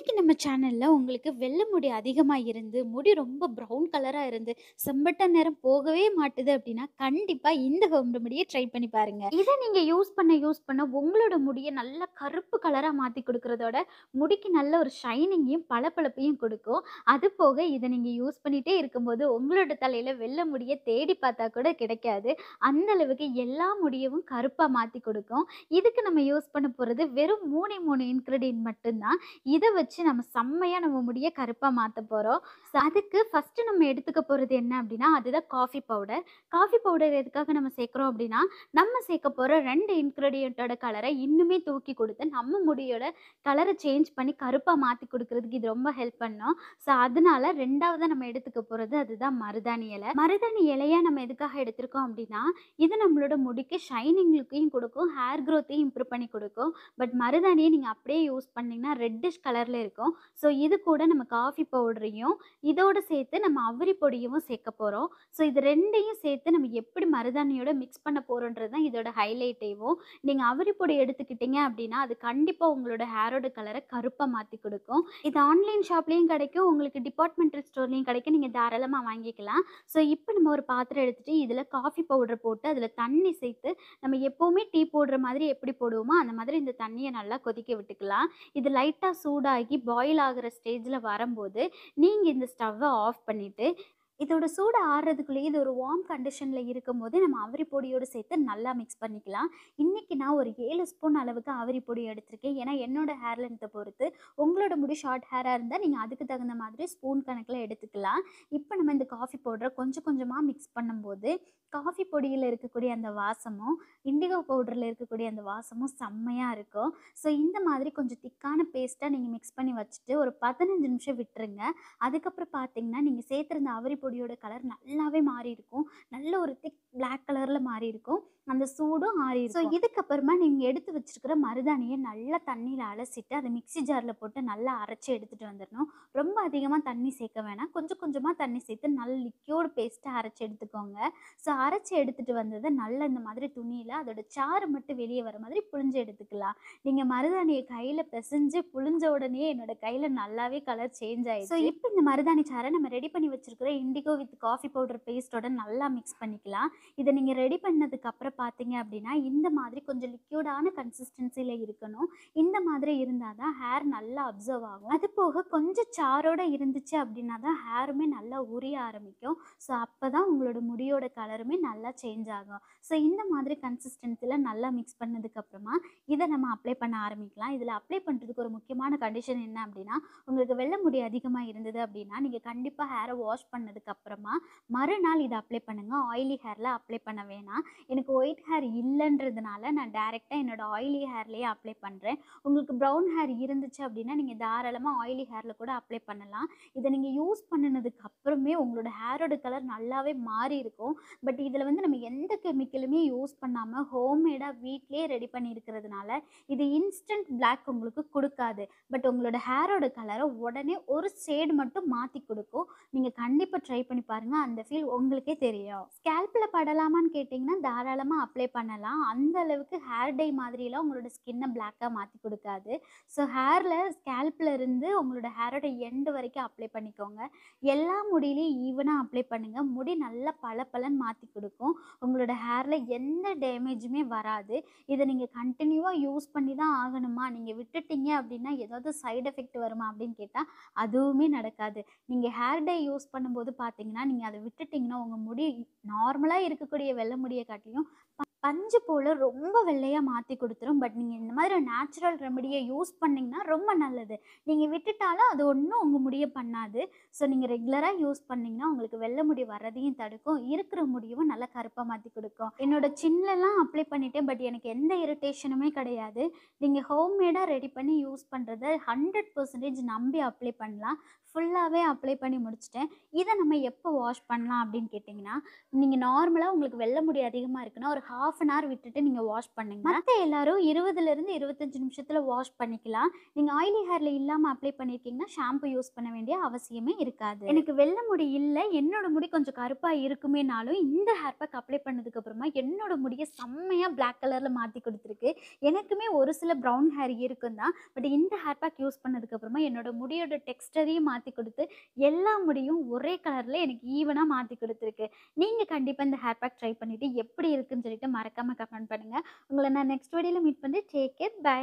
இன்னைக்கு நம்ம சேனல்ல உங்களுக்கு வெள்ளை முடி அதிகமா இருந்து, முடி ரொம்ப ப்ரவுன் கலரா இருந்து, செம்பட்ட நிறம் போகவே மாட்டுது அப்படின்னா, கண்டிப்பா இந்த ஹோம் ரெமடிய ட்ரை பண்ணி பாருங்க. இத நீங்க யூஸ் பண்ண உங்களோட முடிய நல்லா கருப்பு கலரா மாத்தி குடுக்குறதோட, முடிக்கு நல்ல ஒரு ஷைனிங்கையும், பளபளப்பையும் குடுக்கும். அது போக இத நீங்க யூஸ் பண்ணிட்டே இருக்கும்போது, உங்களோட தலையில வெள்ளை முடிய தேடி பார்த்தா கூட கிடைக்காது. அந்த அளவுக்கு எல்லா முடியவும் கருப்பா மாத்தி குடுக்கும். இதுக்கு நம்ம யூஸ் பண்ண போறது வெறும் 3 இன்கிரிடியன்ட் மட்டும் தான். இத வச்சு நம்ம செம்மையா நம்ம முடிய கருப்பா மாத்தப் போறோம். அதுக்கு ஃபர்ஸ்ட்டு நம்ம எடுத்துக்க போறது என்ன அப்டின்னா, அதுதான் காஃபி பவுடர். காஃபி பவுடர் எதுக்காக நம்ம சேர்க்கிறோம் அப்டின்னா, நம்ம சேர்க்க போற 2 இன்கிரிடியன்ட்டோட கலர இன்னுமே தூக்கி குடுத்து, நம்ம முடியோட கலர சேஞ்ச் பண்ணி கருப்பா மாத்தி குடுக்குறதுக்கு இது ரொம்ப ஹெல்ப் பண்ணும். அதனால 2வதா நம்ம எடுத்துக்க போறது அதுதான் மருதாணி இல. மருதாணி இலைய நம்ம எதுக்காக எடுத்திருக்கோம் அப்டின்னா, இது நம்மளோட முடிக்கு ஷைனிங் லுக்கையும் குடுக்கும், ஹேர் குரோத்தையும் இம்ப்ரூவ் பண்ணி குடுக்கும். பட் மருதாணிய நீங்க அப்படியே யூஸ் பண்ணீங்கன்னா, ரெட்டிஷ் கலர்ல இருக்கும். இது கூட நம்ம காஃபி பவுடரையும், இதோட சேர்த்து நம்ம அவ்ரி பொடியவும் சேர்க்க போறோம். இது 2யும் சேர்த்து நம்ம எப்படி மருதாணியோட மிக்ஸ் பண்ண போறோன்றது தான் இதோட ஹைலைட்டேவும். நீங்க அவ்ரி பொடி எடுத்துக்கிட்டீங்க அப்படின்னா, அது கண்டிப்பா உங்களோட ஹேரோட கலர கருப்பா மாத்தி குடுக்கும். இது ஆன்லைன் ஷாப்லயும் கிடைக்கும். உங்களுக்கு டிபார்ட்மெண்டல் ஸ்டோர்லயும் கிடைக்கும். நீங்க தாராளமா வாங்கிக்கலாம். இப்ப நம்ம ஒரு பாத்திரம் எடுத்துட்டு, இதுல காஃபி பவுடர் போட்டு, அதுல தண்ணி சேர்த்து, நம்ம எப்பவுமே டீ போடுற மாதிரி எப்படி போடுவோமோ, அந்த மாதிரி இந்த தண்ணிய நல்லா கொதிக்க விட்டுக்கலாம். இது லைட்டா சூடாகி பாயில் ஆகுற ஸ்டேஜ்ல வரம்போது, நீங்க இந்த ஸ்டவ்வ ஆஃப் பண்ணிட்டு, இதோட சூடு ஆறுறதுக்குள்ளயே இது ஒரு வார்ம் கண்டிஷன்ல இருக்கும்போது, நம்ம அவுரி பொடியோடு சேர்த்து நல்லா மிக்ஸ் பண்ணிக்கலாம். இன்னைக்கு நான் ஒரு 7 ஸ்பூன் அளவுக்கு அவுரி பொடி எடுத்திருக்கேன். ஏன்னா, என்னோட ஹேர் லென்த்த பொறுத்து, உங்களோட முடி ஷார்ட் ஹேரா இருந்தா, நீங்க அதுக்கு தகுந்த மாதிரி ஸ்பூன் கணக்குல எடுத்துக்கலாம். இப்ப நம்ம இந்த காஃபி பவுடர கொஞ்சம் கொஞ்சமா மிக்ஸ் பண்ணும்போது, காஃபி பொடியில இருக்கக்கூடிய அந்த வாசமும், இண்டிகோ பவுடர்ல இருக்கக்கூடிய அந்த வாசமும் செம்மையா இருக்கும். இந்த மாதிரி கொஞ்சம் திக்கான பேஸ்ட்டா நீங்க மிக்ஸ் பண்ணி வச்சுட்டு, ஒரு 15 நிமிஷம் விட்டுருங்க. அதுக்கப்புறம் பார்த்தீங்கன்னா, நீங்க சேர்த்திருந்த அவரி பொடியோட கலர் நல்லாவே மாறியிருக்கும். நல்ல ஒரு திக் பிளாக் கலர்ல மாறியிருக்கும். அந்த சூடும் ஆறியிருக்கும். இதுக்கப்புறமா நீங்க எடுத்து வச்சிருக்கிற மருதாணிய நல்லா தண்ணீல அலசிட்டு, அத மிக்ஸி ஜார்ல போட்டு நல்லா அரைச்சு எடுத்துட்டு வந்துரணும். ரொம்ப அதிகமா தண்ணி சேர்க்க வேணாம். கொஞ்சம் கொஞ்சமா தண்ணி சேர்த்து நல்ல லிக்யூட் பேஸ்ட்டா அரைச்சு எடுத்துக்கோங்க. அரைச்சு எடுத்துட்டு வந்தத நல்லா இந்த மாதிரி துணியில அதோட சாறு மட்டும் வெளிய வர மாதிரி புழிஞ்சு எடுத்துக்கலாம். நீங்க மருதாணிய கையில பெசஞ்சு புழிஞ்ச உடனே என்னோட கையில நல்லாவே கலர் சேஞ்ச் ஆயிடுச்சு. இப்ப இந்த மருதாணி சாறை நம்ம ரெடி பண்ணி வச்சிருக்கிற இண்டிகோ வித் காஃபி பவுடர் பேஸ்ட்டோட நல்லா மிக்ஸ் பண்ணிக்கலாம். இத நீங்க ரெடி பண்ணதுக்கு அப்புறம் பார்த்தீங்க அப்படின்னா, இந்த மாதிரி கொஞ்சம் லிக்யூடான கன்சிஸ்டன்சில இருக்கணும். இந்த மாதிரி இருந்தா தான் ஹேர் நல்லா அப்சர்வ் ஆகும். அது போக கொஞ்சம் சாரோட இருந்துச்சு அப்படின்னா தான் ஹேருமே நல்லா உரிய ஆரம்பிக்கும். அப்பதான் உங்களோட முடியோட கலருமே நல்லா சேஞ்ச் ஆகும். இந்த மாதிரி கன்சிஸ்டன்சில நல்லா மிக்ஸ் பண்ணதுக்கு அப்புறமா, இத நம்ம அப்ளை பண்ண ஆரம்பிக்கலாம். இதில அப்ளை பண்றதுக்கு ஒரு முக்கியமான கண்டிஷன் என்ன அப்டின்னா, உங்களுக்கு வெள்ள முடி அதிகமா இருந்தது அப்டின்னா, நீங்க கண்டிப்பா ஹேர வாஷ் பண்ணதுக்கு அப்புறமா, மறுநாள் இத அப்ளை பண்ணுங்க. ஆயிலி ஹேர்ல அப்ளை பண்ண வேணாம். எனக்கு ஒயிட் ஹேர் இல்லன்றதுனால, நான் டைரக்ட்டா என்னோட ஆயிலி ஹேர்லயே அப்ளை பண்றேன். உங்களுக்கு ப்ரவுன் ஹேர் இருந்துச்சு அப்டின்னா, நீங்க தாராளமா ஆயிலி ஹேர்ல கூட அப்ளை பண்ணலாம். இத நீங்க யூஸ் பண்ணுனதுக்கு அப்புறமே உங்களோட ஹேரோட கலர் நல்லாவே மாறி இருக்கும். பட் இதில வந்து நம்ம எந்த கெமிக்கலுமே யூஸ் பண்ணாம ஹோம்மேடா வீட்லயே ரெடி பண்ணியிருக்கிறதுனால, இது இன்ஸ்டன்ட் பிளாக் உங்களுக்கு குடுக்காது. பட் உங்களோட ஹேரோட கலர உடனே ஒரு ஷேட் மட்டும் மாத்தி குடுக்கும். நீங்க கண்டிப்பா ட்ரை பண்ணி பாருங்க. அந்த ஃபீல் உங்களுக்கே தெரியும். ஸ்கேல்ப்ல படலாமான்னு கேட்டீங்கன்னா, தாராளமா அப்ளை பண்ணலாம். அந்த அளவுக்கு ஹேர் டை மாதிரிலாம் உங்களோட ஸ்கின்ன பிளாக்கா மாத்தி குடுக்காது. ஹேர்ல ஸ்கேல்ப்ல இருந்து உங்களோட ஹேரோட எண்ட் வரைக்கும் அப்ளை பண்ணிக்கோங்க. எல்லா முடியிலயும் ஈவனா அப்ளை பண்ணுங்க. முடி நல்லா பளபளன்னு மாத்தி குடுக்கும். உங்களோட ஹேர்ல எந்த டேமேஜுமே வராது. இத நீங்க கன்டினியூவா யூஸ் பண்ணி தான் ஆகணுமா? நீங்க விட்டுட்டீங்க அப்டின்னா, ஏதாவது சைட் எஃபெக்ட் வருமா? அப்டின்னு கேட்டா, அதுவுமே நடக்காது. நீங்க ஹேர் டை யூஸ் பண்ணும்போது பார்த்தீங்கன்னா, நீங்க அத விட்டுட்டீங்கன்னா, உங்க முடி நார்மலா இருக்கக்கூடிய வெள்ள முடிய காட்டிலும் பஞ்சு போல ரொம்ப வெள்ளையா மாத்தி குடுத்துரும். பட் நீங்க இந்த மாதிரி நேச்சுரல் ரெமடிய யூஸ் பண்ணீங்கன்னா ரொம்ப நல்லது. நீங்க விட்டுட்டாலும் அது ஒண்ணும் உங்க முடிய பண்ணாது. நீங்க ரெகுலரா யூஸ் பண்ணீங்கன்னா, உங்களுக்கு வெள்ள முடி வர்றதையும் தடுக்கும். இருக்கிற முடியவும் நல்லா கருப்பா மாத்தி குடுக்கும். என்னோட சின்லலாம் அப்ளை பண்ணிட்டேன். பட் எனக்கு எந்த இரிட்டேஷனுமே கிடையாது. நீங்க ஹோம்மேடா ரெடி பண்ணி யூஸ் பண்றத 100% நம்பி அப்ளை பண்ணலாம். ஃபுல்லாவே அப்ளை பண்ணி முடிச்சுட்டேன். இத நம்ம எப்போ வாஷ் பண்ணலாம் அப்டின்னு கேட்டீங்கன்னா, நீங்க நார்மலா உங்களுக்கு வெள்ள முடி அதிகமா இருக்குன்னா, ஒரு 1/2 அன் ஹவர் விட்டுட்டு நீங்க வாஷ் பண்ணுங்க. மத்த எல்லாரும் 20லிருந்து 25 நிமிஷத்துல வாஷ் பண்ணிக்கலாம். நீங்க ஆயிலி ஹேர்ல இல்லாம அப்ளை பண்ணியிருக்கீங்கன்னா, ஷாம்பு யூஸ் பண்ண வேண்டிய அவசியமே இருக்காது. எனக்கு வெள்ள முடி இல்ல, என்னோட முடி கொஞ்சம் கருப்பா இருக்குமேனாலும், இந்த ஹேர் பேக் அப்ளை பண்ணதுக்கு அப்புறமா என்னோட முடிய செம்மையா பிளாக் கலர்ல மாத்தி குடுத்துருக்கு. எனக்குமே ஒரு சில ப்ரவுன் ஹேர் இருக்கும் தான். பட் இந்த ஹேர் பேக் யூஸ் பண்ணதுக்கு அப்புறமா என்னோட முடியோட டெக்ஸ்டரையும் மாத்தி குடுத்து, எல்லா முடியும் ஒரே கலர்ல எனக்கு ஈவனா மாத்தி குடுத்துருக்கு. நீங்க கண்டிப்பா இந்த ஹேர் பேக் ட்ரை பண்ணிட்டு எப்படி இருக்குன்னு சொல்லிட்டு மறக்காம கமெண்ட் பண்ணுங்க. உங்கள நான் நெக்ஸ்ட் வீடியோல மீட் பண்றேன். Take care. பை.